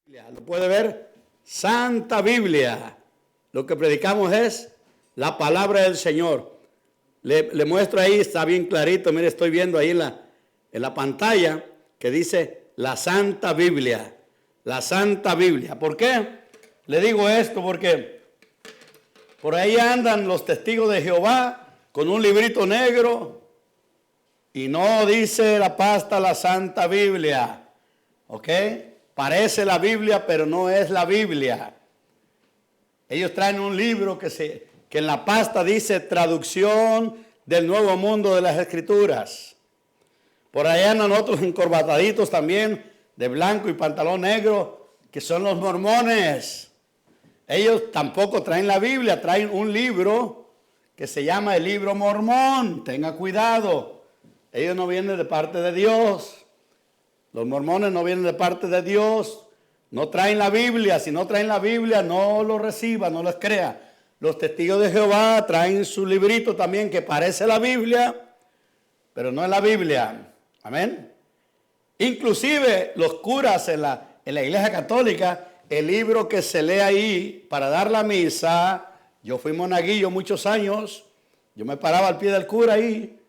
Lo puede ver, Santa Biblia. Lo que predicamos es la palabra del Señor. Le muestro ahí, está bien clarito. Mire, estoy viendo ahí en la pantalla que dice la Santa Biblia. La Santa Biblia. ¿Por qué le digo esto? Porque por ahí andan los testigos de Jehová con un librito negro y no dice la pasta la Santa Biblia. ¿Ok? Parece la Biblia, pero no es la Biblia. Ellos traen un libro que en la pasta dice traducción del Nuevo Mundo de las Escrituras. Por allá andan otros encorbataditos también, de blanco y pantalón negro, que son los mormones. Ellos tampoco traen la Biblia, traen un libro que se llama el libro mormón. Tenga cuidado, ellos no vienen de parte de Dios. Los mormones no vienen de parte de Dios, no traen la Biblia. Si no traen la Biblia, no lo reciba, no les crea. Los testigos de Jehová traen su librito también que parece la Biblia, pero no es la Biblia. Amén. Inclusive los curas en la iglesia católica, el libro que se lee ahí para dar la misa, yo fui monaguillo muchos años, yo me paraba al pie del cura ahí,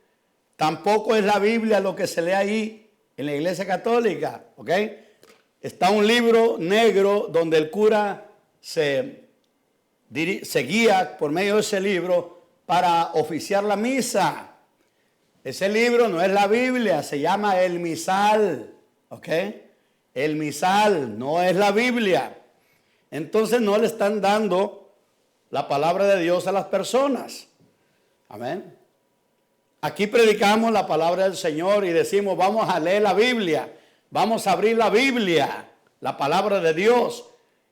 tampoco es la Biblia lo que se lee ahí en la iglesia católica, ¿ok? Está un libro negro donde el cura se guía por medio de ese libro para oficiar la misa. Ese libro no es la Biblia, se llama el misal, ¿ok? El misal no es la Biblia. Entonces no le están dando la palabra de Dios a las personas. Amén. Aquí predicamos la palabra del Señor y decimos, vamos a leer la Biblia, vamos a abrir la Biblia, la palabra de Dios.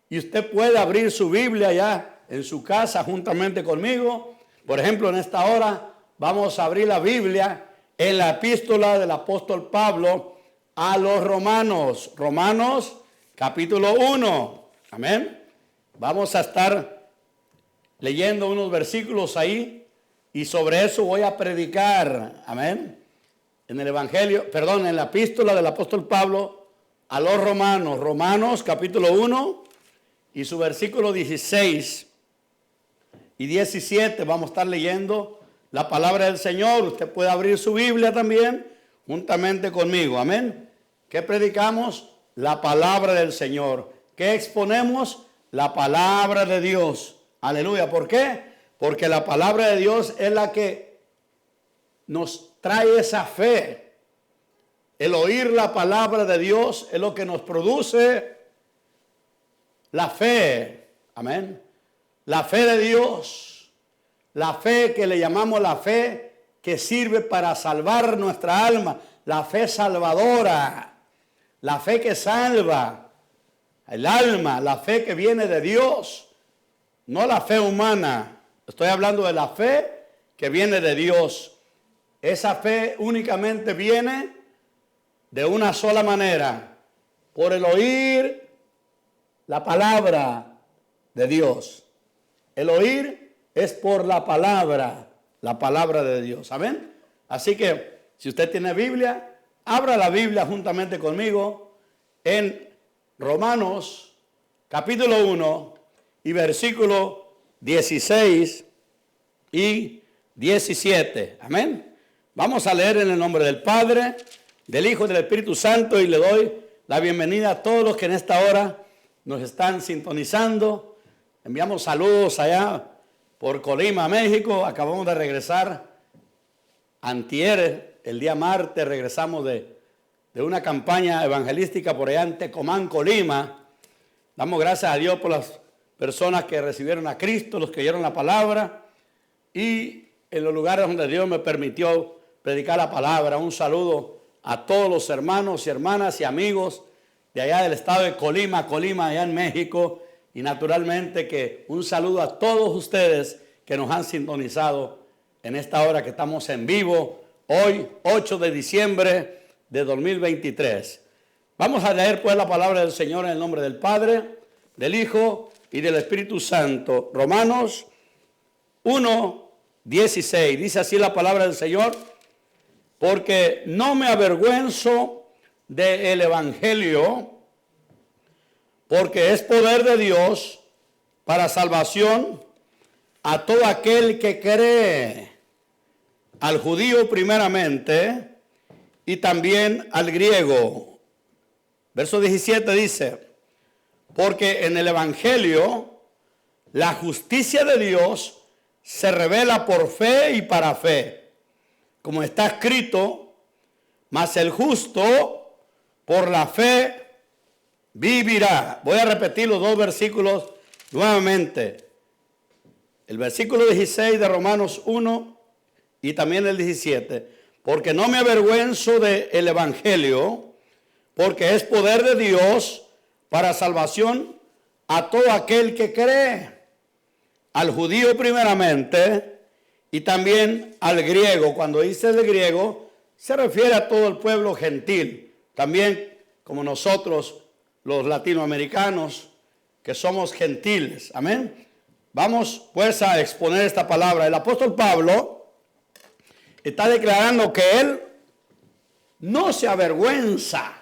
Y usted puede abrir su Biblia ya en su casa juntamente conmigo. Por ejemplo, en esta hora vamos a abrir la Biblia en la epístola del apóstol Pablo a los Romanos. Romanos capítulo 1. Amén. Vamos a estar leyendo unos versículos ahí. Y sobre eso voy a predicar, amén, en el evangelio, en la epístola del apóstol Pablo a los Romanos, Romanos capítulo 1 y su versículo 16 y 17, vamos a estar leyendo la palabra del Señor. Usted puede abrir su Biblia también, juntamente conmigo, amén. ¿Qué predicamos? La palabra del Señor. ¿Qué exponemos? La palabra de Dios. Aleluya, ¿por qué? Porque la palabra de Dios es la que nos trae esa fe. El oír la palabra de Dios es lo que nos produce la fe. Amén. La fe de Dios. La fe que le llamamos la fe que sirve para salvar nuestra alma. La fe salvadora. La fe que salva el alma. La fe que viene de Dios. No la fe humana. Estoy hablando de la fe que viene de Dios. Esa fe únicamente viene de una sola manera, por el oír la palabra de Dios. El oír es por la palabra de Dios. Amén. Así que si usted tiene Biblia, abra la Biblia juntamente conmigo en Romanos capítulo 1 y versículo 16 y 17. Amén. Vamos a leer en el nombre del Padre, del Hijo y del Espíritu Santo, y le doy la bienvenida a todos los que en esta hora nos están sintonizando. Enviamos saludos allá por Colima, México. Acabamos de regresar antier, el día martes, regresamos de una campaña evangelística por allá en Tecomán, Colima. Damos gracias a Dios por las personas que recibieron a Cristo, los que oyeron la palabra, y en los lugares donde Dios me permitió predicar la palabra. Un saludo a todos los hermanos y hermanas y amigos de allá del estado de Colima, allá en México, y naturalmente que un saludo a todos ustedes que nos han sintonizado en esta hora que estamos en vivo, hoy 8 de diciembre de 2023. Vamos a leer pues la palabra del Señor en el nombre del Padre, del Hijo y del Espíritu Santo. Romanos 1, 16. Dice así la palabra del Señor: porque no me avergüenzo del Evangelio, porque es poder de Dios para salvación a todo aquel que cree, al judío primeramente y también al griego. Verso 17 dice, porque en el evangelio la justicia de Dios se revela por fe y para fe, como está escrito, mas el justo por la fe vivirá. Voy a repetir los dos versículos nuevamente. El versículo 16 de Romanos 1 y también el 17. Porque no me avergüenzo del evangelio, porque es poder de Dios para salvación a todo aquel que cree, al judío primeramente y también al griego. Cuando dice el griego, se refiere a todo el pueblo gentil, también como nosotros los latinoamericanos, que somos gentiles. Amén. Vamos pues a exponer esta palabra. El apóstol Pablo está declarando que él no se avergüenza,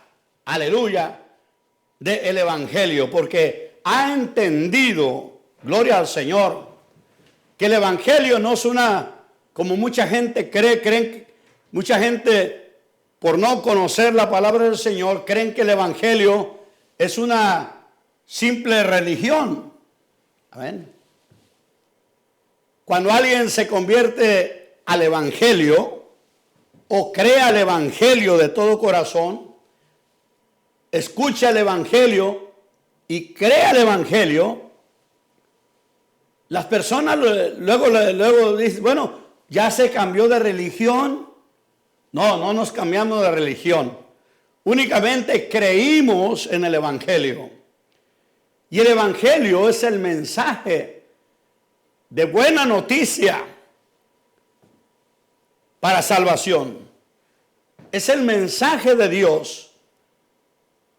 aleluya, del evangelio, porque ha entendido, gloria al Señor, que el evangelio no es como mucha gente cree, mucha gente por no conocer la palabra del Señor, creen que el evangelio es una simple religión. Amén. Cuando alguien se convierte al evangelio o crea el evangelio de todo corazón, escucha el evangelio y crea el evangelio, las personas luego dicen, bueno, ya se cambió de religión. No nos cambiamos de religión. Únicamente creímos en el evangelio. Y el evangelio es el mensaje de buena noticia para salvación. Es el mensaje de Dios.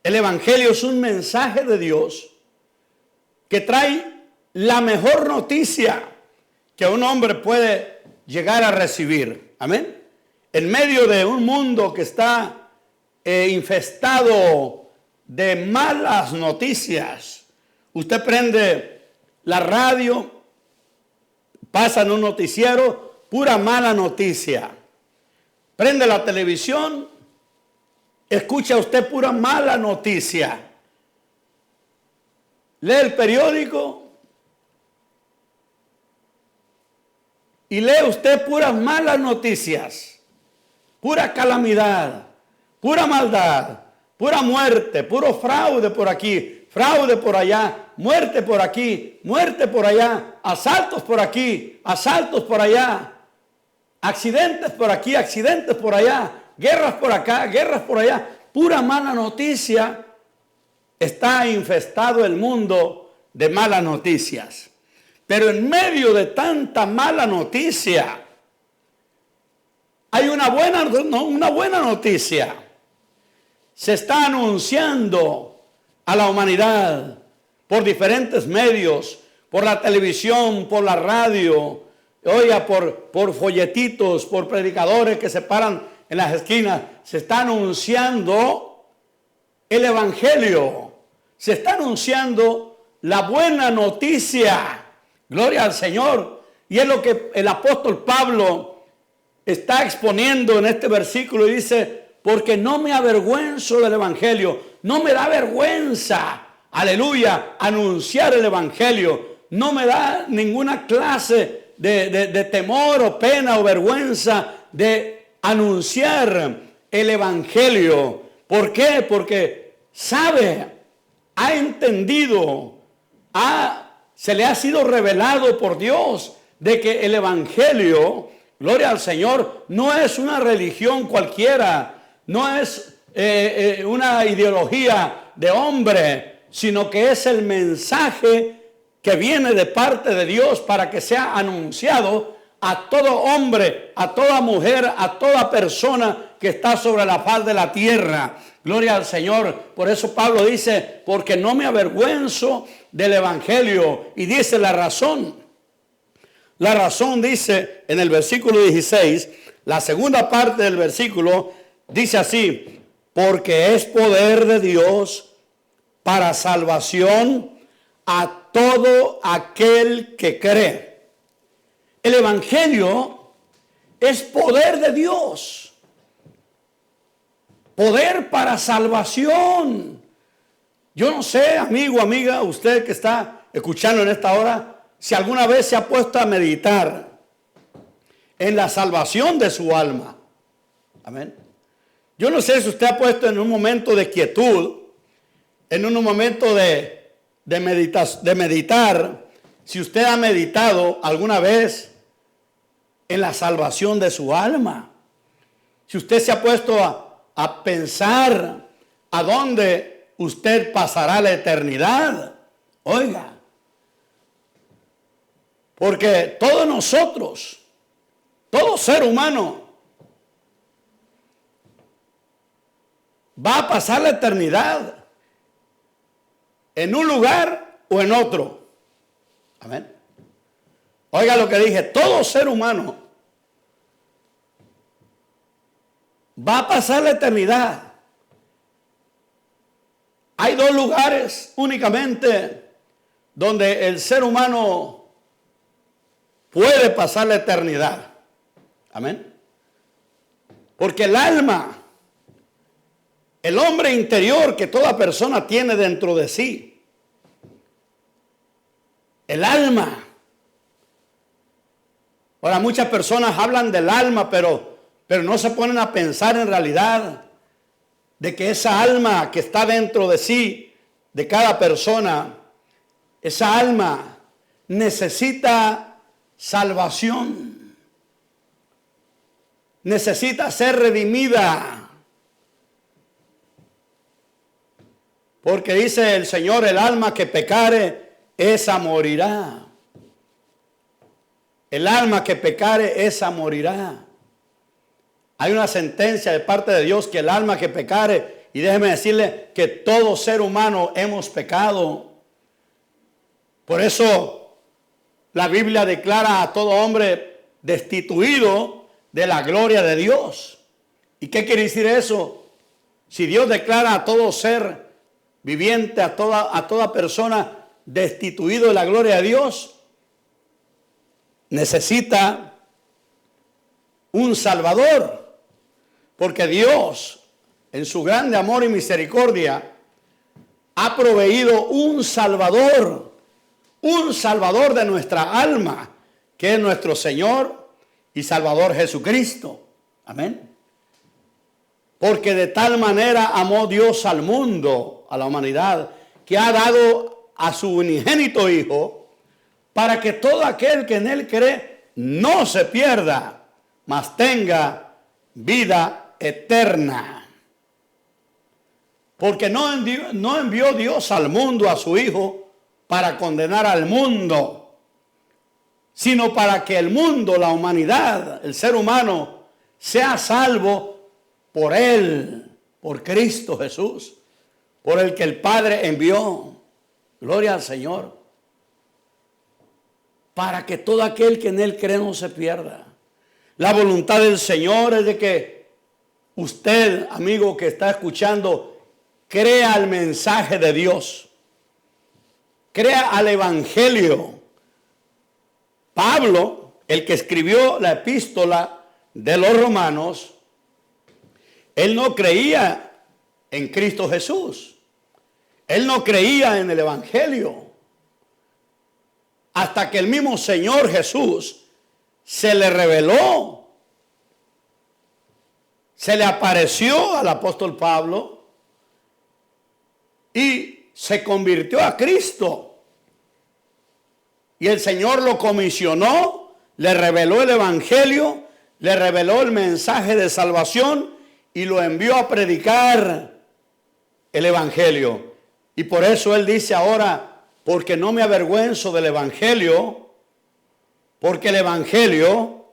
El evangelio es un mensaje de Dios que trae la mejor noticia que un hombre puede llegar a recibir. Amén. En medio de un mundo que está infestado de malas noticias. Usted prende la radio, pasa en un noticiero, pura mala noticia. Prende la televisión, escucha usted pura mala noticia. Lee el periódico y lee usted puras malas noticias, pura calamidad, pura maldad, pura muerte, puro fraude por aquí, fraude por allá, muerte por aquí, muerte por allá, asaltos por aquí, asaltos por allá, accidentes por aquí, accidentes por allá, guerras por acá, guerras por allá, pura mala noticia. Está infestado el mundo de malas noticias. Pero en medio de tanta mala noticia, hay una buena noticia. Se está anunciando a la humanidad por diferentes medios, por la televisión, por la radio, oiga, por folletitos, por predicadores que se paran en las esquinas. Se está anunciando el evangelio, se está anunciando la buena noticia. Gloria al Señor. Y es lo que el apóstol Pablo está exponiendo en este versículo y dice, porque no me avergüenzo del evangelio, no me da vergüenza, aleluya, anunciar el evangelio, no me da ninguna clase de temor o pena o vergüenza de anunciar el evangelio. ¿Por qué? Porque sabe, ha entendido, se le ha sido revelado por Dios de que el evangelio, gloria al Señor, no es una religión cualquiera, no es una ideología de hombre, sino que es el mensaje que viene de parte de Dios para que sea anunciado a todo hombre, a toda mujer, a toda persona que está sobre la faz de la tierra. Gloria al Señor. Por eso Pablo dice, porque no me avergüenzo del evangelio. Y dice la razón. La razón dice en el versículo 16, la segunda parte del versículo dice así, porque es poder de Dios para salvación a todo aquel que cree. El Evangelio es poder de Dios. Poder para salvación. Yo no sé, amigo, amiga, usted que está escuchando en esta hora, si alguna vez se ha puesto a meditar en la salvación de su alma. Amén. Yo no sé si usted ha puesto en un momento de quietud, en un momento de meditar, si usted ha meditado alguna vez en la salvación de su alma. Si usted se ha puesto a pensar a dónde usted pasará la eternidad. Oiga, porque todos nosotros, todo ser humano, va a pasar la eternidad en un lugar o en otro. Amén. Oiga lo que dije, todo ser humano va a pasar la eternidad. Hay dos lugares únicamente donde el ser humano puede pasar la eternidad. Amén. Porque el alma, el hombre interior que toda persona tiene dentro de sí, el alma. Ahora, muchas personas hablan del alma, pero no se ponen a pensar en realidad de que esa alma que está dentro de sí, de cada persona, esa alma necesita salvación. Necesita ser redimida. Porque dice el Señor, el alma que pecare, esa morirá. El alma que pecare, esa morirá. Hay una sentencia de parte de Dios que el alma que pecare, y déjeme decirle que todo ser humano hemos pecado. Por eso la Biblia declara a todo hombre destituido de la gloria de Dios. ¿Y qué quiere decir eso? Si Dios declara a todo ser viviente, a toda persona destituido de la gloria de Dios, necesita un Salvador. Porque Dios, en su grande amor y misericordia, ha proveído un Salvador de nuestra alma, que es nuestro Señor y Salvador Jesucristo. Amén. Porque de tal manera amó Dios al mundo, a la humanidad, que ha dado a su unigénito Hijo, para que todo aquel que en Él cree no se pierda, mas tenga vida eterna. Porque no envió Dios al mundo a su Hijo para condenar al mundo, sino para que el mundo, la humanidad, el ser humano, sea salvo por Él, por Cristo Jesús, por el que el Padre envió. Gloria al Señor. Para que todo aquel que en Él cree no se pierda. La voluntad del Señor es de que usted, amigo que está escuchando, crea el mensaje de Dios. Crea al Evangelio. Pablo, el que escribió la epístola de los Romanos, él no creía en Cristo Jesús. Él no creía en el Evangelio. Hasta que el mismo Señor Jesús se le reveló. Se le apareció al apóstol Pablo y se convirtió a Cristo. Y el Señor lo comisionó, le reveló el Evangelio, le reveló el mensaje de salvación y lo envió a predicar el Evangelio. Y por eso Él dice ahora, porque no me avergüenzo del Evangelio, porque el Evangelio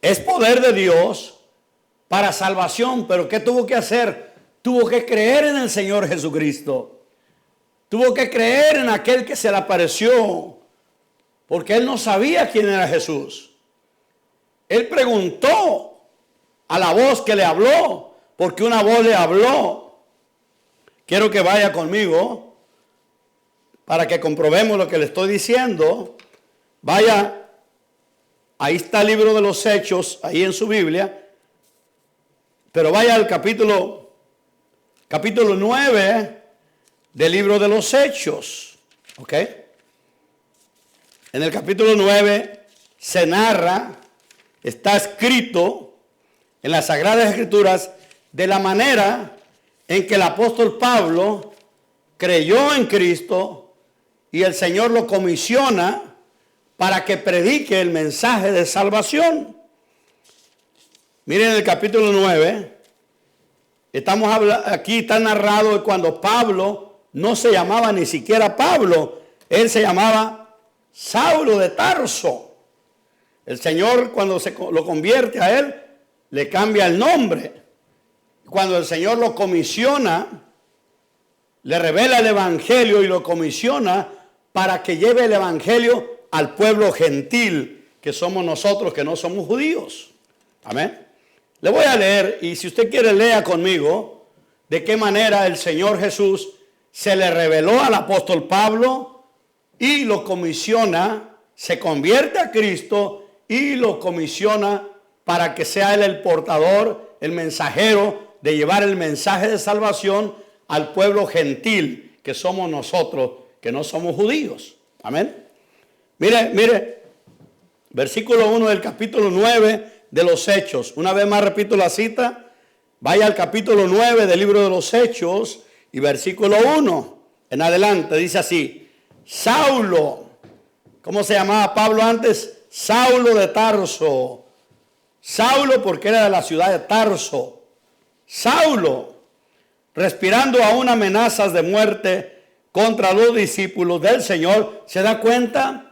es poder de Dios para salvación. Pero ¿qué tuvo que hacer? Tuvo que creer en el Señor Jesucristo. Tuvo que creer en aquel que se le apareció, porque él no sabía quién era Jesús. Él preguntó a la voz que le habló, porque una voz le habló. Quiero que vaya conmigo para que comprobemos lo que le estoy diciendo, vaya, ahí está el libro de los Hechos, ahí en su Biblia, pero vaya al capítulo 9 del libro de los Hechos, ¿ok? En el capítulo 9 se narra, está escrito en las Sagradas Escrituras de la manera en que el apóstol Pablo creyó en Cristo y el Señor lo comisiona para que predique el mensaje de salvación. Miren el capítulo 9, aquí está narrado de cuando Pablo no se llamaba ni siquiera Pablo, él se llamaba Saulo de Tarso. El Señor, cuando lo convierte a él, le cambia el nombre. Cuando el Señor lo comisiona, le revela el evangelio y lo comisiona para que lleve el evangelio al pueblo gentil, que somos nosotros, que no somos judíos. Amén. Le voy a leer, y si usted quiere, lea conmigo de qué manera el Señor Jesús se le reveló al apóstol Pablo y lo comisiona, se convierte a Cristo y lo comisiona para que sea él el portador, el mensajero de llevar el mensaje de salvación al pueblo gentil, que somos nosotros, que no somos judíos. Amén. Mire, versículo 1 del capítulo 9 de los Hechos. Una vez más repito la cita. Vaya al capítulo 9 del libro de los Hechos y versículo 1 en adelante. Dice así: Saulo, ¿cómo se llamaba Pablo antes? Saulo de Tarso. Saulo porque era de la ciudad de Tarso. Saulo, respirando aún amenazas de muerte contra los discípulos del Señor. ¿Se da cuenta?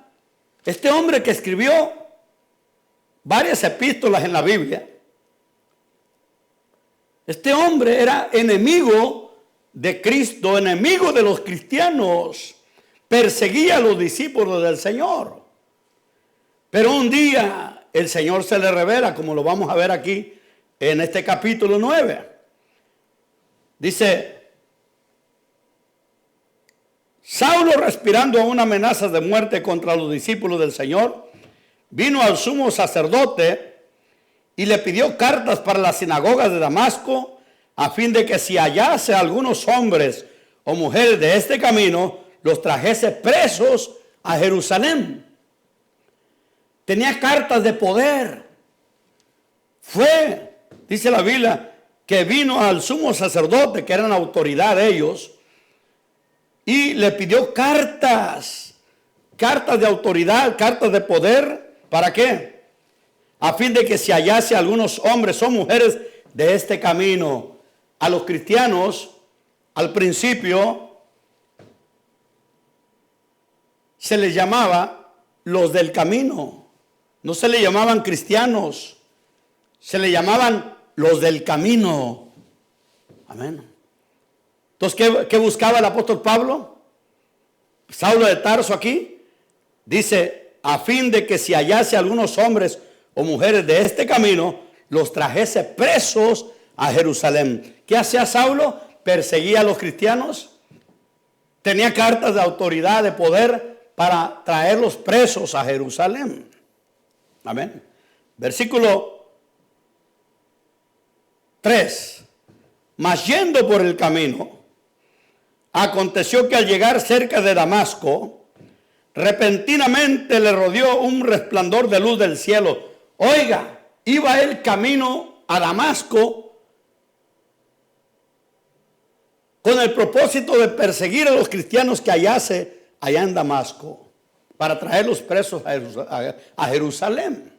Este hombre que escribió varias epístolas en la Biblia, este hombre era enemigo de Cristo, enemigo de los cristianos, perseguía a los discípulos del Señor. Pero un día el Señor se le revela, como lo vamos a ver aquí en este capítulo 9. Dice: Saulo, respirando aún amenazas de muerte contra los discípulos del Señor, vino al sumo sacerdote y le pidió cartas para las sinagogas de Damasco, a fin de que si hallase a algunos hombres o mujeres de este camino, los trajese presos a Jerusalén. Tenía cartas de poder. Fue, dice la Biblia, que vino al sumo sacerdote, que eran autoridad de ellos, y le pidió cartas de autoridad, cartas de poder. ¿Para qué? A fin de que se hallase algunos hombres o mujeres de este camino. A los cristianos, al principio, se les llamaba los del camino. No se le llamaban cristianos, se le llamaban los del camino. Amén. Entonces, ¿qué buscaba el apóstol Pablo? Saulo de Tarso aquí dice: a fin de que si hallase algunos hombres o mujeres de este camino, los trajese presos a Jerusalén. ¿Qué hacía Saulo? Perseguía a los cristianos. Tenía cartas de autoridad, de poder para traerlos presos a Jerusalén. Amén. Versículo 3. Mas yendo por el camino, aconteció que al llegar cerca de Damasco, repentinamente le rodeó un resplandor de luz del cielo. Oiga, iba él camino a Damasco con el propósito de perseguir a los cristianos que hallase allá en Damasco, para traerlos presos a Jerusalén.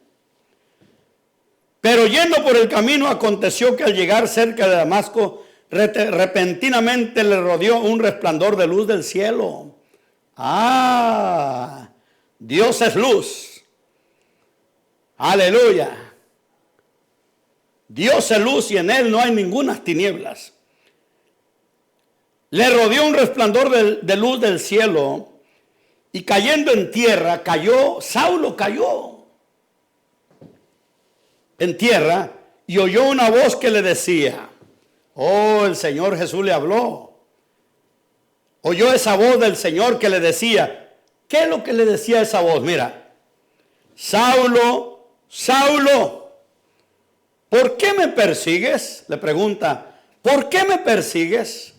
Pero yendo por el camino, aconteció que al llegar cerca de Damasco, repentinamente le rodeó un resplandor de luz del cielo. Dios es luz. Aleluya. Dios es luz y en él no hay ninguna tinieblas. Le rodeó un resplandor de luz del cielo y cayendo en tierra, Saulo cayó en tierra y oyó una voz que le decía: oh, el Señor Jesús le habló. oyó esa voz del Señor que le decía, ¿qué es lo que le decía esa voz? Mira, Saulo, Saulo, ¿por qué me persigues? Le pregunta, ¿por qué me persigues?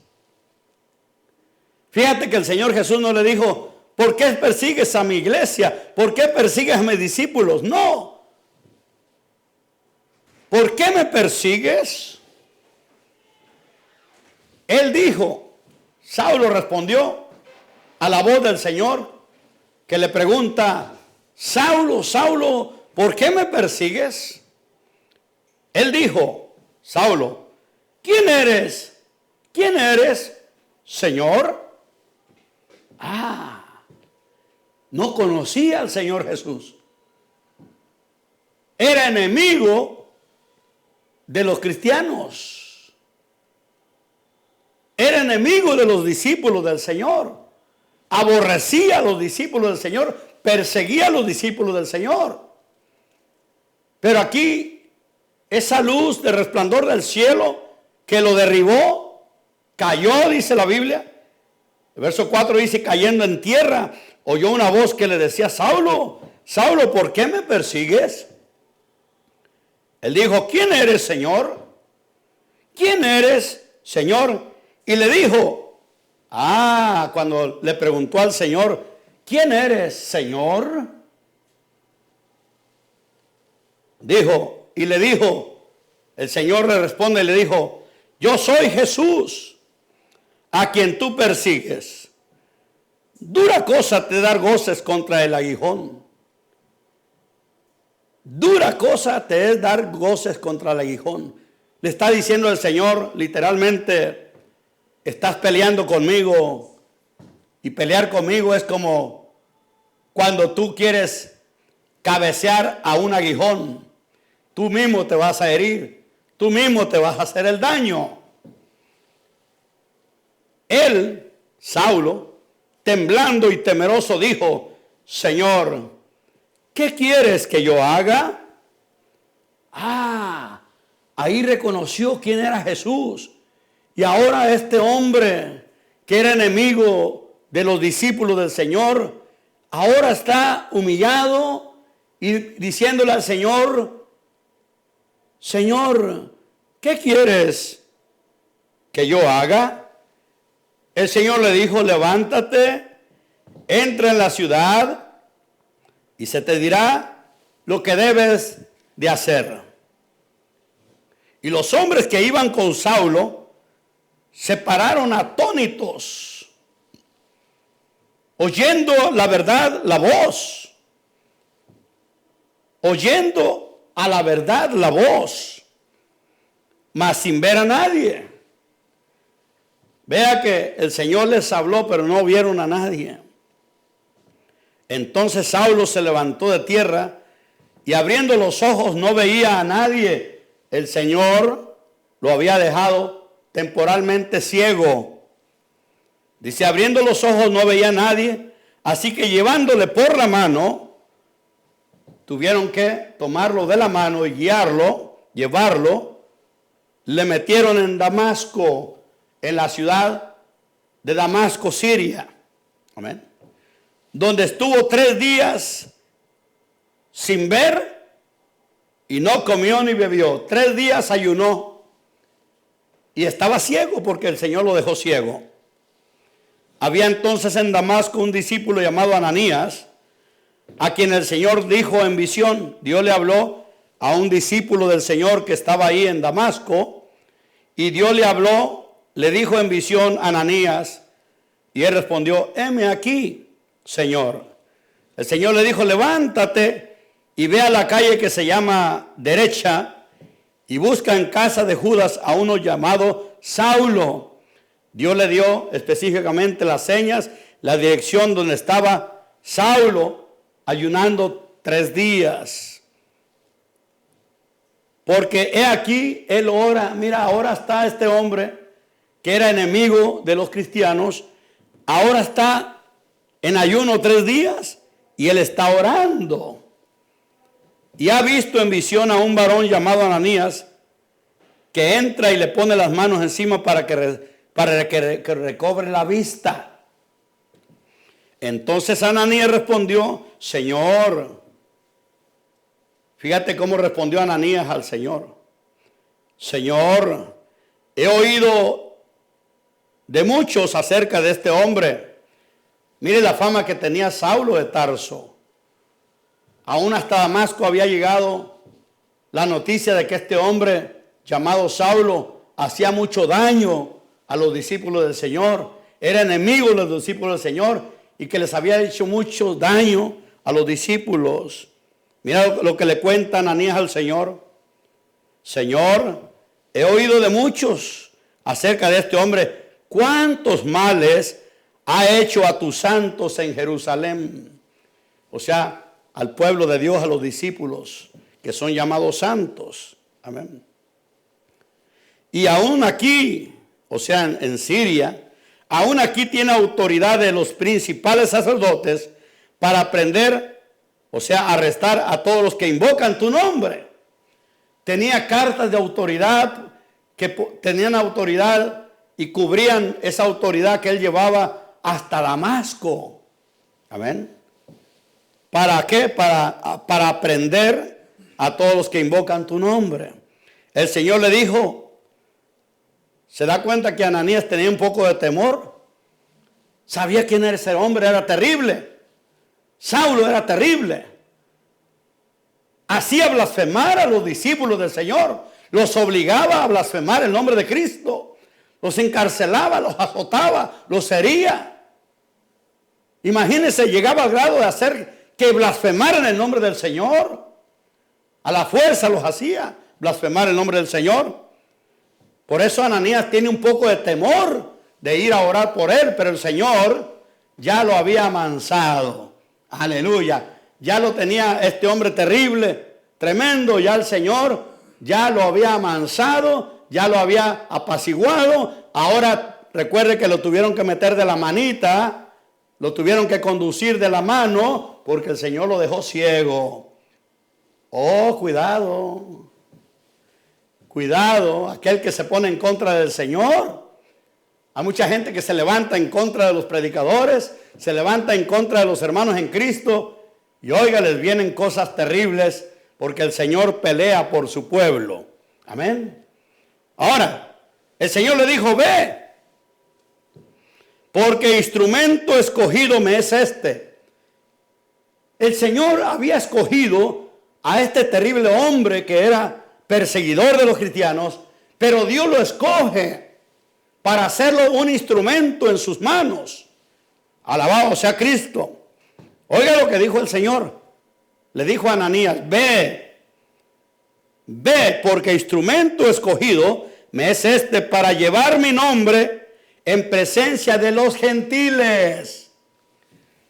Fíjate que el Señor Jesús no le dijo, ¿por qué persigues a mi iglesia? ¿Por qué persigues a mis discípulos? No. ¿Por qué me persigues? Él dijo, Saulo respondió a la voz del Señor que le pregunta, Saulo, Saulo, ¿por qué me persigues? Él dijo, Saulo, ¿quién eres? ¿Quién eres, Señor? No conocía al Señor Jesús. Era enemigo de los cristianos. Era enemigo de los discípulos del Señor. Aborrecía a los discípulos del Señor. Perseguía a los discípulos del Señor. Pero aquí, esa luz de resplandor del cielo que lo derribó, cayó, dice la Biblia. El verso 4 dice, cayendo en tierra, oyó una voz que le decía, Saulo, Saulo, ¿por qué me persigues? Él dijo, ¿quién eres, Señor? ¿Quién eres, Señor? Y le dijo, cuando le preguntó al Señor, ¿quién eres, Señor? Le dijo, el Señor le responde y le dijo, yo soy Jesús, a quien tú persigues. Dura cosa te dar goces contra el aguijón. Dura cosa te es dar goces contra el aguijón. Le está diciendo el Señor, literalmente, estás peleando conmigo. Y pelear conmigo es como cuando tú quieres cabecear a un aguijón. Tú mismo te vas a herir. Tú mismo te vas a hacer el daño. Él, Saulo, temblando y temeroso, dijo, Señor, ¿qué quieres que yo haga? Ahí reconoció quién era Jesús. Y ahora este hombre, que era enemigo de los discípulos del Señor, ahora está humillado y diciéndole al Señor, Señor, ¿qué quieres que yo haga? El Señor le dijo, levántate, entra en la ciudad y se te dirá lo que debes de hacer. Y los hombres que iban con Saulo se pararon atónitos, oyendo la verdad, la voz, oyendo a la verdad la voz, mas sin ver a nadie. Vea que el Señor les habló, pero no vieron a nadie. Entonces Saulo se levantó de tierra y abriendo los ojos no veía a nadie. El Señor lo había dejado temporalmente ciego. Dice, abriendo los ojos no veía a nadie, así que llevándole por la mano, tuvieron que tomarlo de la mano y guiarlo, llevarlo. Le metieron en Damasco, en la ciudad de Damasco, Siria. Amén. Donde estuvo 3 días sin ver y no comió ni bebió. 3 días ayunó y estaba ciego porque el Señor lo dejó ciego. Había entonces en Damasco un discípulo llamado Ananías, a quien el Señor dijo en visión. Dios le habló a un discípulo del Señor que estaba ahí en Damasco, y Dios le habló, le dijo en visión a Ananías, y él respondió, heme aquí, Señor. El Señor le dijo, levántate y ve a la calle que se llama Derecha y busca en casa de Judas a uno llamado Saulo. Dios le dio específicamente las señas, la dirección donde estaba Saulo ayunando 3 días. Porque he aquí, él ora, mira, ahora está este hombre que era enemigo de los cristianos, ahora está en ayuno 3 días y él está orando. Y ha visto en visión a un varón llamado Ananías que entra y le pone las manos encima para que recobre la vista. Entonces Ananías respondió, Señor. Fíjate cómo respondió Ananías al Señor. Señor, he oído de muchos acerca de este hombre. Mire la fama que tenía Saulo de Tarso. Aún hasta Damasco había llegado la noticia de que este hombre llamado Saulo hacía mucho daño a los discípulos del Señor. Era enemigo de los discípulos del Señor y que les había hecho mucho daño a los discípulos. Mira lo que le cuenta Ananías al Señor. Señor, he oído de muchos acerca de este hombre. ¿Cuántos males ha hecho a tus santos en Jerusalén? O sea, al pueblo de Dios, a los discípulos que son llamados santos. Amén. Y aún aquí, o sea, en Siria, aún aquí tiene autoridad de los principales sacerdotes para prender, o sea, arrestar a todos los que invocan tu nombre. Tenía cartas de autoridad que tenían autoridad y cubrían esa autoridad que él llevaba hasta Damasco. Amén. ¿Para qué? Para prender a todos los que invocan tu nombre. El Señor le dijo, ¿se da cuenta que Ananías tenía un poco de temor? Sabía quién era ese hombre, era terrible. Saulo era terrible. Hacía blasfemar a los discípulos del Señor. Los obligaba a blasfemar el nombre de Cristo. Los encarcelaba, los azotaba, los hería. Imagínense, llegaba al grado de hacer que blasfemaran el nombre del Señor. A la fuerza los hacía blasfemar el nombre del Señor. Por eso Ananías tiene un poco de temor de ir a orar por él, pero el Señor ya lo había amansado. Aleluya. Ya lo tenía este hombre terrible, tremendo. Ya el Señor ya lo había amansado, ya lo había apaciguado. Ahora recuerde que lo tuvieron que meter de la manita, lo tuvieron que conducir de la mano, porque el Señor lo dejó ciego. Oh, cuidado. Cuidado, aquel que se pone en contra del Señor. Hay mucha gente que se levanta en contra de los predicadores, se levanta en contra de los hermanos en Cristo. Y oiga, les vienen cosas terribles porque el Señor pelea por su pueblo. Amén. Ahora, el Señor le dijo, ve, porque instrumento escogido me es este. El Señor había escogido a este terrible hombre que era perseguidor de los cristianos, pero Dios lo escoge para hacerlo un instrumento en sus manos. Alabado sea Cristo. Oiga lo que dijo el Señor. Le dijo a Ananías, ve, porque instrumento escogido me es este para llevar mi nombre en presencia de los gentiles.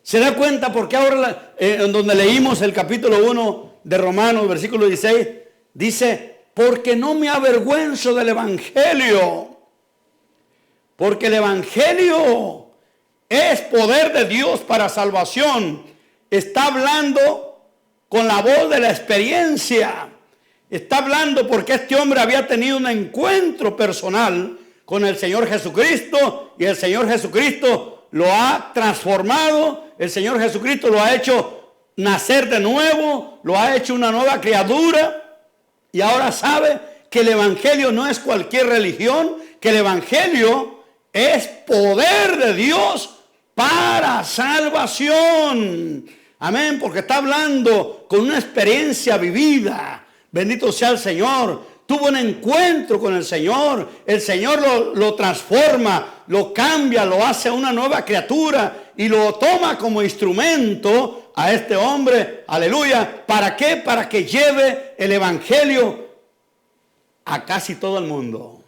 ¿Se da cuenta por qué ahora en donde leímos el capítulo 1 de Romanos, versículo 16, dice, porque no me avergüenzo del evangelio? Porque el evangelio es poder de Dios para salvación. Está hablando con la voz de la experiencia. Está hablando porque este hombre había tenido un encuentro personal con el Señor Jesucristo y el Señor Jesucristo lo ha transformado. El Señor Jesucristo lo ha hecho nacer de nuevo, lo ha hecho una nueva criatura y ahora sabe que el evangelio no es cualquier religión, que el evangelio es poder de Dios para salvación. Amén, porque está hablando con una experiencia vivida. Bendito sea el Señor. Tuvo un encuentro con el Señor. El Señor lo transforma, lo cambia, lo hace una nueva criatura y lo toma como instrumento a este hombre. Aleluya. ¿Para qué? Para que lleve el evangelio a casi todo el mundo.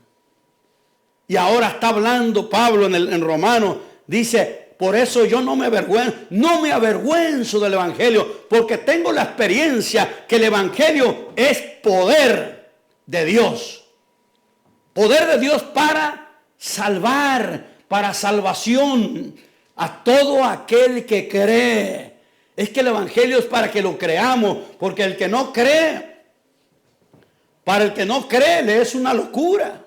Y ahora está hablando Pablo en Romanos. Dice, por eso yo no me avergüenzo del evangelio, porque tengo la experiencia que el evangelio es poder de Dios. Poder de Dios para salvar, para salvación a todo aquel que cree. Es que el evangelio es para que lo creamos, porque el que no cree, para el que no cree le es una locura.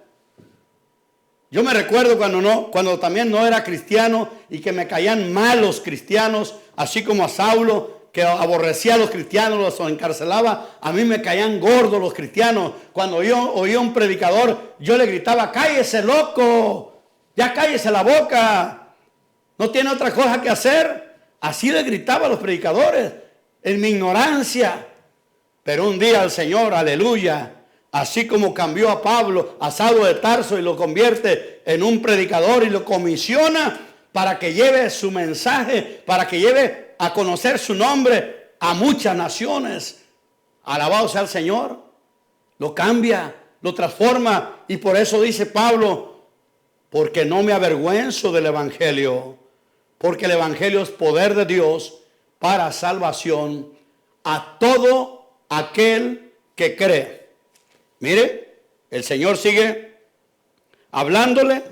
Yo me recuerdo cuando también no era cristiano y que me caían mal los cristianos, así como a Saulo, que aborrecía a los cristianos, los encarcelaba. A mí me caían gordos los cristianos. Cuando yo oía un predicador, yo le gritaba: cállese, loco, ya cállese la boca, no tiene otra cosa que hacer. Así le gritaba a los predicadores, en mi ignorancia. Pero un día el Señor, aleluya, así como cambió a Pablo, a Saulo de Tarso, y lo convierte en un predicador y lo comisiona para que lleve su mensaje, para que lleve a conocer su nombre a muchas naciones. Alabado sea el Señor. Lo cambia, lo transforma, y por eso dice Pablo: porque no me avergüenzo del evangelio, porque el evangelio es poder de Dios para salvación a todo aquel que cree. Mire, el Señor sigue hablándole.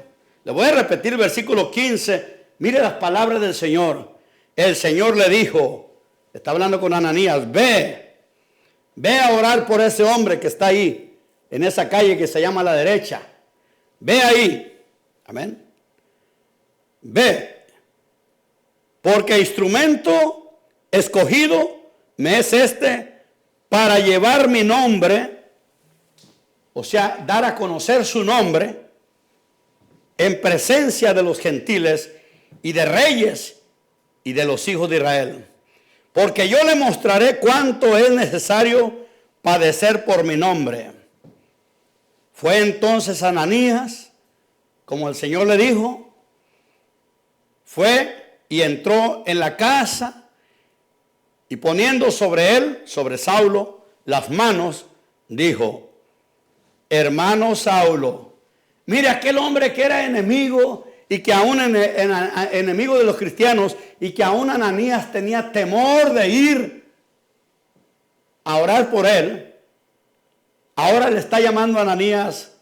Le voy a repetir el versículo 15. Mire las palabras del Señor. El Señor le dijo, está hablando con Ananías: ve a orar por ese hombre que está ahí, en esa calle que se llama La Derecha. Ve ahí. Amén. Ve, porque instrumento escogido me es este para llevar mi nombre, o sea, dar a conocer su nombre en presencia de los gentiles y de reyes y de los hijos de Israel. Porque yo le mostraré cuánto es necesario padecer por mi nombre. Fue entonces Ananías, como el Señor le dijo, fue y entró en la casa, y poniendo sobre él, sobre Saulo, las manos, dijo: hermano Saulo, mire, aquel hombre que era enemigo y que aún enemigo de los cristianos, y que aún Ananías tenía temor de ir a orar por él, ahora le está llamando a Ananías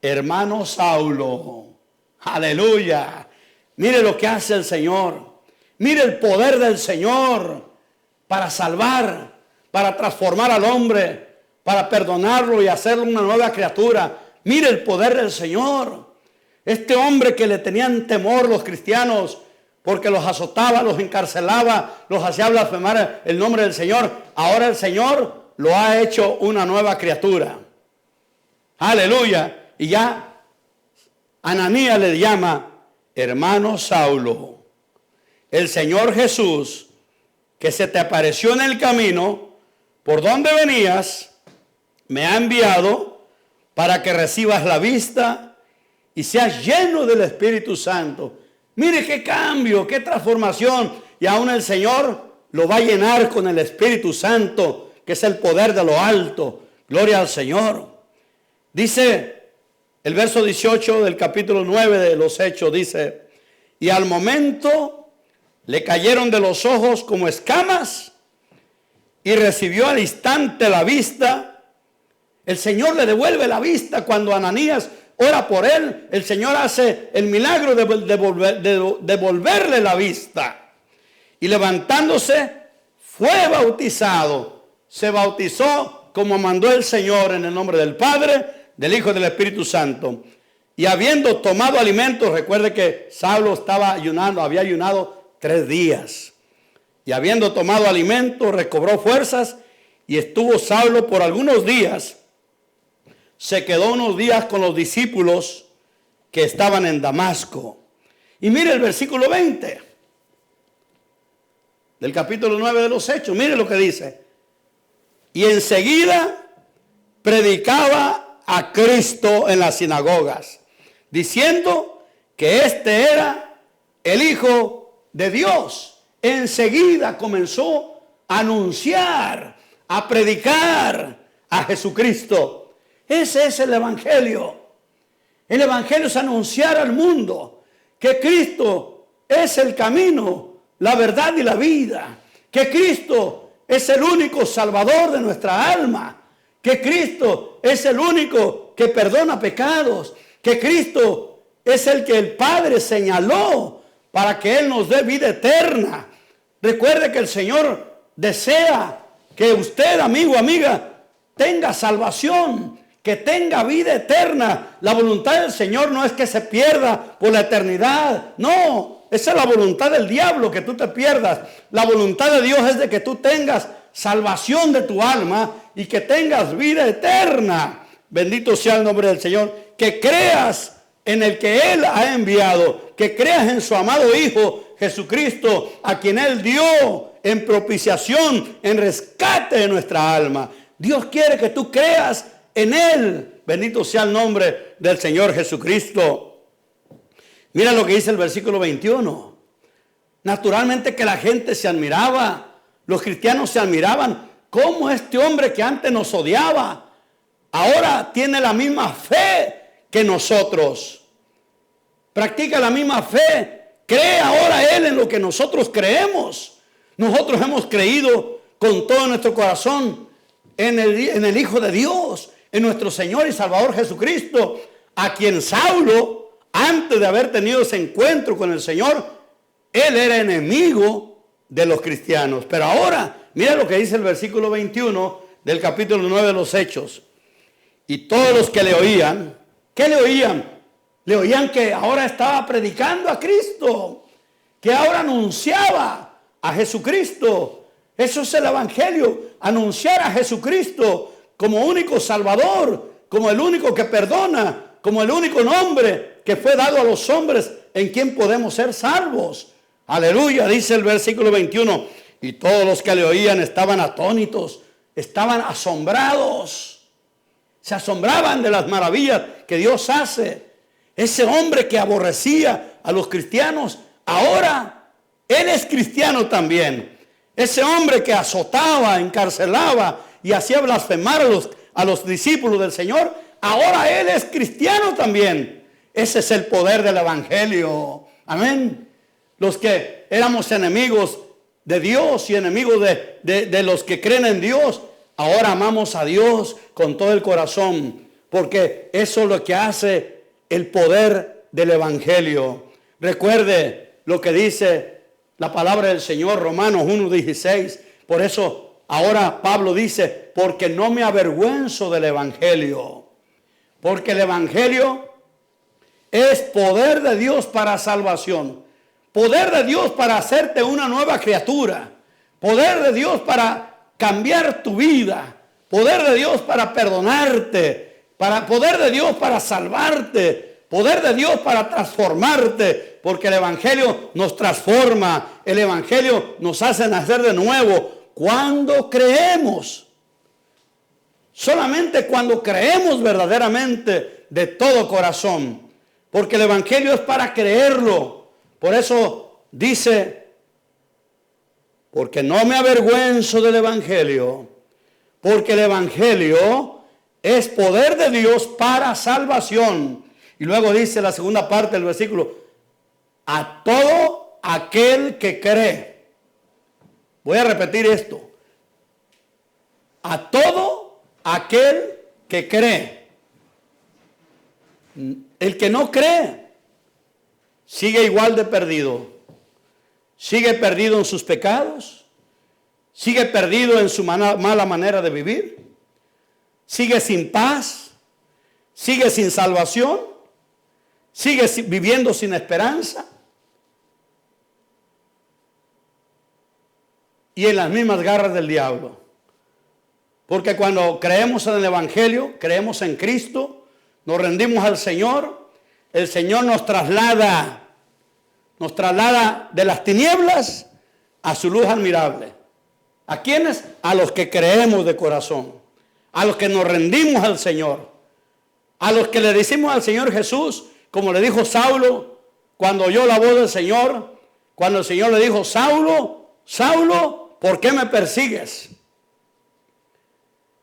hermano Saulo. Aleluya. Mire lo que hace el Señor. Mire el poder del Señor para salvar, para transformar al hombre, para perdonarlo y hacerlo una nueva criatura. Mire el poder del Señor. Este hombre que le tenían temor los cristianos, porque los azotaba, los encarcelaba, los hacía blasfemar el nombre del Señor, ahora el Señor lo ha hecho una nueva criatura. Aleluya. Y ya Ananías le llama hermano Saulo. El Señor Jesús, que se te apareció en el camino por donde venías, me ha enviado para que recibas la vista y seas lleno del Espíritu Santo. Mire qué cambio, qué transformación. Y aún el Señor lo va a llenar con el Espíritu Santo, que es el poder de lo alto. Gloria al Señor. Dice el verso 18 del capítulo 9 de los Hechos, dice: y al momento le cayeron de los ojos como escamas y recibió al instante la vista. El Señor le devuelve la vista cuando Ananías ora por él. El Señor hace el milagro de devolverle la vista. Y levantándose fue bautizado. Se bautizó como mandó el Señor, en el nombre del Padre, del Hijo y del Espíritu Santo. Y habiendo tomado alimentos, recuerde que Saulo estaba ayunando, había ayunado 3 días. Y habiendo tomado alimento, recobró fuerzas, y estuvo Saulo por algunos días. Se quedó unos días con los discípulos que estaban en Damasco. Y mire el versículo 20 del capítulo 9 de los Hechos. Mire lo que dice: y enseguida predicaba a Cristo en las sinagogas, diciendo que este era el Hijo de Dios. Enseguida comenzó a anunciar, a predicar a Jesucristo. Ese es el evangelio. El evangelio es anunciar al mundo que Cristo es el camino, la verdad y la vida. Que Cristo es el único salvador de nuestra alma. Que Cristo es el único que perdona pecados. Que Cristo es el que el Padre señaló para que Él nos dé vida eterna. Recuerde que el Señor desea que usted, amigo, amiga, tenga salvación, que tenga vida eterna. La voluntad del Señor no es que se pierda por la eternidad. No, esa es la voluntad del diablo, que tú te pierdas. La voluntad de Dios es de que tú tengas salvación de tu alma y que tengas vida eterna. Bendito sea el nombre del Señor. Que creas en el que Él ha enviado, que creas en su amado Hijo Jesucristo, a quien Él dio en propiciación, en rescate de nuestra alma. Dios quiere que tú creas en Él. Bendito sea el nombre del Señor Jesucristo. Mira lo que dice el versículo 21. Naturalmente que la gente se admiraba, los cristianos se admiraban. ¿Cómo este hombre que antes nos odiaba, ahora tiene la misma fe que nosotros? Practica la misma fe. Cree ahora Él en lo que nosotros creemos. Nosotros hemos creído con todo nuestro corazón en el Hijo de Dios, en nuestro Señor y Salvador Jesucristo, a quien Saulo, antes de haber tenido ese encuentro con el Señor, él era enemigo de los cristianos. Pero ahora, mira lo que dice el versículo 21 del capítulo 9 de los Hechos. Y todos los que le oían, ¿qué le oían? Le oían que ahora estaba predicando a Cristo, que ahora anunciaba a Jesucristo. Eso es el evangelio, anunciar a Jesucristo como único Salvador, como el único que perdona, como el único nombre que fue dado a los hombres en quien podemos ser salvos. Aleluya, dice el versículo 21. Y todos los que le oían estaban atónitos, estaban asombrados. Se asombraban de las maravillas que Dios hace. Ese hombre que aborrecía a los cristianos, ahora él es cristiano también. Ese hombre que azotaba, encarcelaba y hacía blasfemar a los discípulos del Señor, ahora él es cristiano también. Ese es el poder del evangelio. Amén. Los que éramos enemigos de Dios y enemigos de los que creen en Dios, ahora amamos a Dios con todo el corazón, porque eso es lo que hace el poder del evangelio. Recuerde lo que dice la palabra del Señor, Romanos 1:16. Por eso ahora Pablo dice, porque no me avergüenzo del evangelio, porque el evangelio es poder de Dios para salvación, poder de Dios para hacerte una nueva criatura, poder de Dios para cambiar tu vida, poder de Dios para perdonarte, poder de Dios para salvarte, poder de Dios para transformarte, porque el evangelio nos transforma, el evangelio nos hace nacer de nuevo cuando creemos. Solamente cuando creemos verdaderamente de todo corazón, porque el evangelio es para creerlo. Por eso dice, porque no me avergüenzo del evangelio, porque el evangelio es poder de Dios para salvación. Y luego dice la segunda parte del versículo, a todo aquel que cree. Voy a repetir esto. A todo aquel que cree. El que no cree sigue igual de perdido. Sigue perdido en sus pecados. Sigue perdido en su mala manera de vivir. Sigue sin paz. Sigue sin salvación. Sigue viviendo sin esperanza. Y en las mismas garras del diablo. Porque cuando creemos en el evangelio, creemos en Cristo, nos rendimos al Señor, el Señor nos traslada de las tinieblas a su luz admirable. ¿A quiénes? A los que creemos de corazón, a los que nos rendimos al Señor, a los que le decimos al Señor Jesús, como le dijo Saulo, cuando oyó la voz del Señor, cuando el Señor le dijo, Saulo, Saulo, ¿por qué me persigues?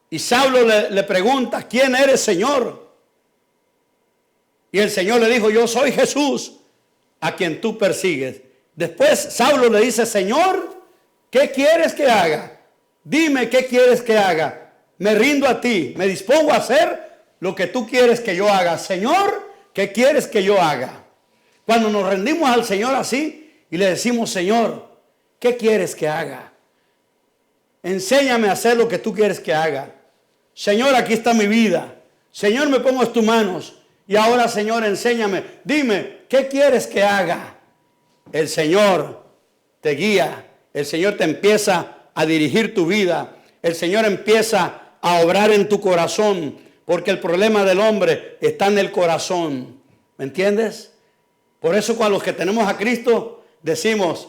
Y Saulo le pregunta, ¿quién eres, Señor? Y el Señor le dijo, yo soy Jesús, a quien tú persigues. Después Saulo le dice, Señor, ¿qué quieres que haga? Dime qué quieres que haga. Me rindo a ti, me dispongo a hacer lo que tú quieres que yo haga. Señor, ¿qué quieres que yo haga? Cuando nos rendimos al Señor así y le decimos, Señor, ¿qué quieres que haga? Enséñame a hacer lo que tú quieres que haga. Señor, aquí está mi vida. Señor, me pongo en tus manos. Y ahora, Señor, enséñame. Dime, ¿qué quieres que haga? El Señor te guía. El Señor te empieza a dirigir tu vida. El Señor empieza a obrar en tu corazón. Porque el problema del hombre está en el corazón. ¿Me entiendes? Por eso cuando los que tenemos a Cristo decimos,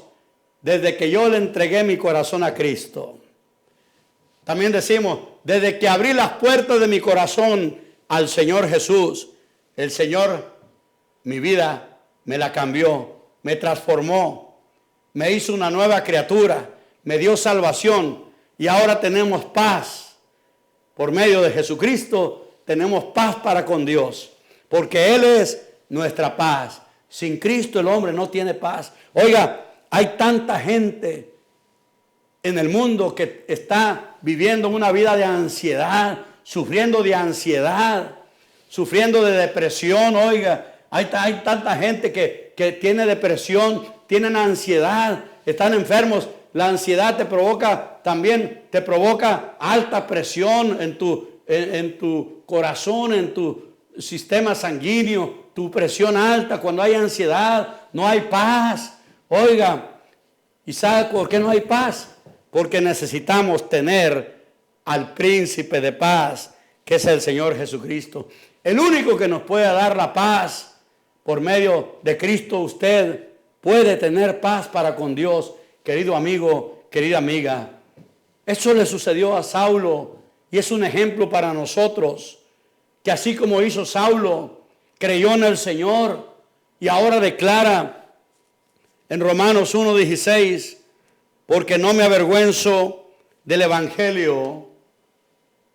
desde que yo le entregué mi corazón a Cristo. También decimos, desde que abrí las puertas de mi corazón al Señor Jesús, el Señor, mi vida me la cambió, me transformó, me hizo una nueva criatura, me dio salvación y ahora tenemos paz. Por medio de Jesucristo tenemos paz para con Dios, porque Él es nuestra paz. Sin Cristo el hombre no tiene paz. Oiga, hay tanta gente en el mundo que está viviendo una vida de ansiedad, sufriendo de ansiedad, sufriendo de depresión. Oiga, hay tanta gente que tiene depresión, tienen ansiedad, están enfermos. La ansiedad te provoca alta presión en tu corazón, en tu sistema sanguíneo, tu presión alta. Cuando hay ansiedad, no hay paz. Oiga, ¿y sabe por qué no hay paz? Porque necesitamos tener al príncipe de paz, que es el Señor Jesucristo. El único que nos puede dar la paz. Por medio de Cristo usted puede tener paz para con Dios. Querido amigo, querida amiga, eso le sucedió a Saulo y es un ejemplo para nosotros, que así como hizo Saulo, creyó en el Señor y ahora declara en Romanos 1:16, porque no me avergüenzo del Evangelio.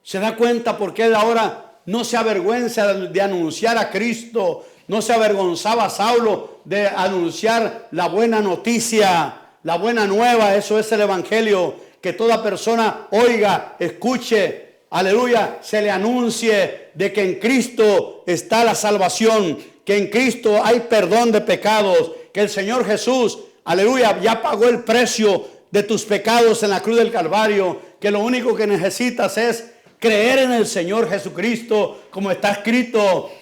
¿Se da cuenta por qué ahora no se avergüenza de anunciar a Cristo? No se avergonzaba Saulo de anunciar la buena noticia, la buena nueva. Eso es el Evangelio, que toda persona oiga, escuche, aleluya, se le anuncie de que en Cristo está la salvación, que en Cristo hay perdón de pecados, que el Señor Jesús, aleluya, ya pagó el precio de tus pecados en la cruz del Calvario, que lo único que necesitas es creer en el Señor Jesucristo, como está escrito.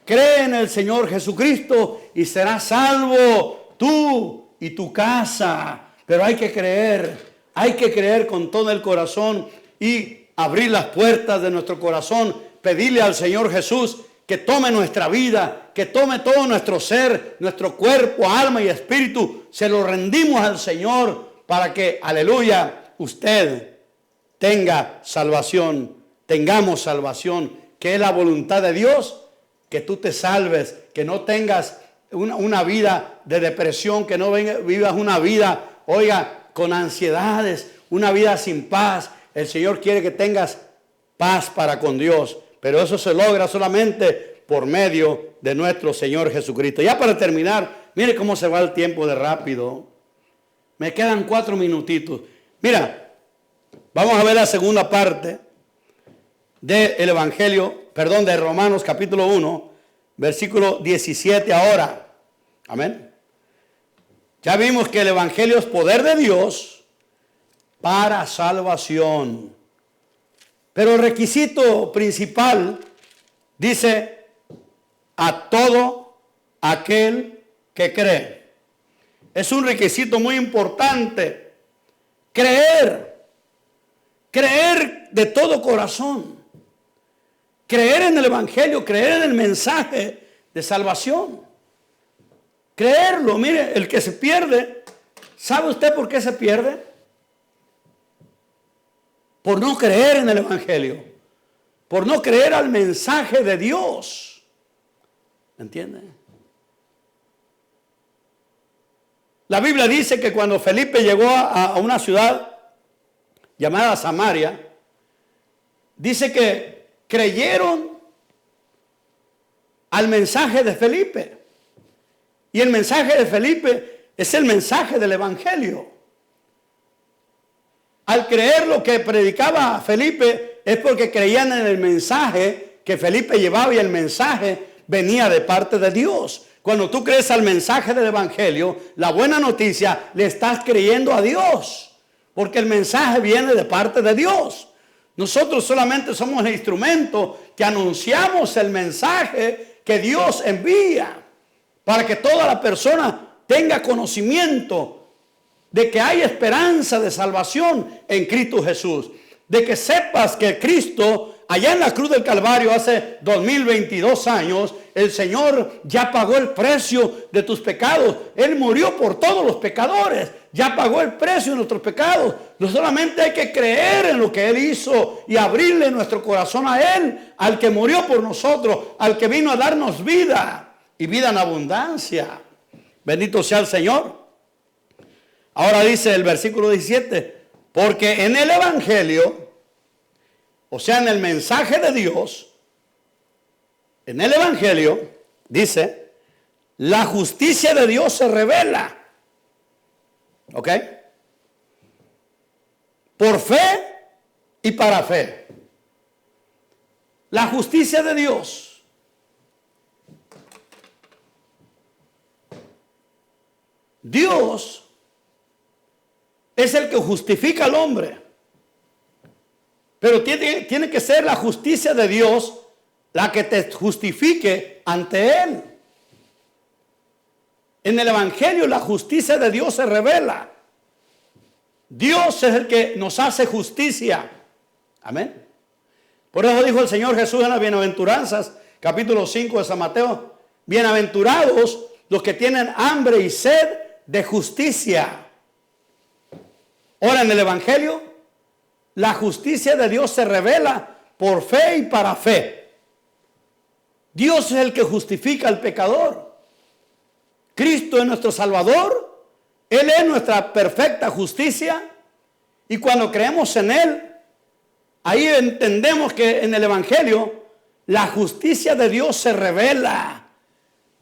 Cree en el Señor Jesucristo y serás salvo tú y tu casa. Pero hay que creer con todo el corazón y abrir las puertas de nuestro corazón, pedirle al Señor Jesús que tome nuestra vida, que tome todo nuestro ser, nuestro cuerpo, alma y espíritu. Se lo rendimos al Señor para que, aleluya, usted tenga salvación, tengamos salvación, que es la voluntad de Dios, que tú te salves, que no tengas una vida de depresión, que no vivas una vida, oiga, con ansiedades, una vida sin paz. El Señor quiere que tengas paz para con Dios, pero eso se logra solamente por medio de nuestro Señor Jesucristo. Ya para terminar, mire cómo se va el tiempo de rápido. Me quedan 4 minutitos. Mira, vamos a ver la segunda parte del Evangelio, de Romanos capítulo 1, versículo 17 ahora. Amén. Ya vimos que el Evangelio es poder de Dios para salvación. Pero el requisito principal dice, a todo aquel que cree. Es un requisito muy importante. Creer de todo corazón. Creer en el Evangelio, creer en el mensaje de salvación. Creerlo. Mire, el que se pierde, ¿sabe usted por qué se pierde? Por no creer en el Evangelio, por no creer al mensaje de Dios. ¿Me entiende? La Biblia dice que cuando Felipe llegó a una ciudad llamada Samaria, dice que creyeron al mensaje de Felipe. Y el mensaje de Felipe es el mensaje del Evangelio. Al creer lo que predicaba Felipe es porque creían en el mensaje que Felipe llevaba, y el mensaje venía de parte de Dios. Cuando tú crees al mensaje del Evangelio, la buena noticia, le estás creyendo a Dios, porque el mensaje viene de parte de Dios. Nosotros solamente somos el instrumento que anunciamos el mensaje que Dios envía para que toda la persona tenga conocimiento de que hay esperanza de salvación en Cristo Jesús. De que sepas que Cristo, allá en la cruz del Calvario hace 2022 años, el Señor ya pagó el precio de tus pecados. Él murió por todos los pecadores. Ya pagó el precio de nuestros pecados. No solamente hay que creer en lo que Él hizo y abrirle nuestro corazón a Él, al que murió por nosotros, al que vino a darnos vida y vida en abundancia. Bendito sea el Señor. Ahora dice el versículo 17, porque en el Evangelio, o sea, en el mensaje de Dios, en el Evangelio, dice, la justicia de Dios se revela. ¿Ok? Por fe y para fe. La justicia de Dios. Dios es el que justifica al hombre. Pero tiene que ser la justicia de Dios la que te justifique ante Él. En el Evangelio la justicia de Dios se revela. Dios es el que nos hace justicia. Amén. Por eso dijo el Señor Jesús en las bienaventuranzas, capítulo 5 de San Mateo. Bienaventurados los que tienen hambre y sed de justicia. Ahora en el Evangelio, la justicia de Dios se revela por fe y para fe. Dios es el que justifica al pecador. Cristo es nuestro Salvador. Él es nuestra perfecta justicia. Y cuando creemos en Él, ahí entendemos que en el Evangelio la justicia de Dios se revela.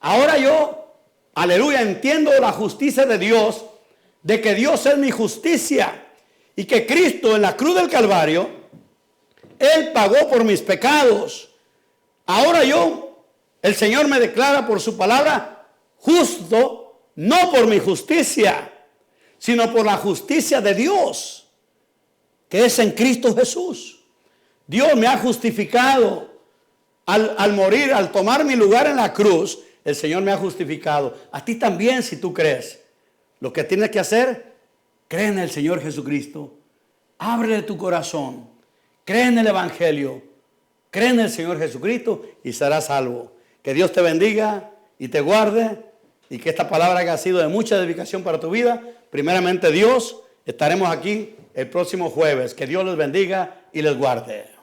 Ahora yo, aleluya, entiendo la justicia de Dios, de que Dios es mi justicia y que Cristo en la cruz del Calvario, Él pagó por mis pecados. Ahora yo, el Señor me declara por su palabra justo, no por mi justicia, sino por la justicia de Dios, que es en Cristo Jesús. Dios me ha justificado al morir, al tomar mi lugar en la cruz. El Señor me ha justificado. A ti también, si tú crees. Lo que tienes que hacer, cree en el Señor Jesucristo. Ábrele tu corazón. Cree en el Evangelio. Cree en el Señor Jesucristo y serás salvo. Que Dios te bendiga y te guarde. Y que esta palabra haya sido de mucha edificación para tu vida. Primeramente Dios, estaremos aquí el próximo jueves. Que Dios les bendiga y les guarde.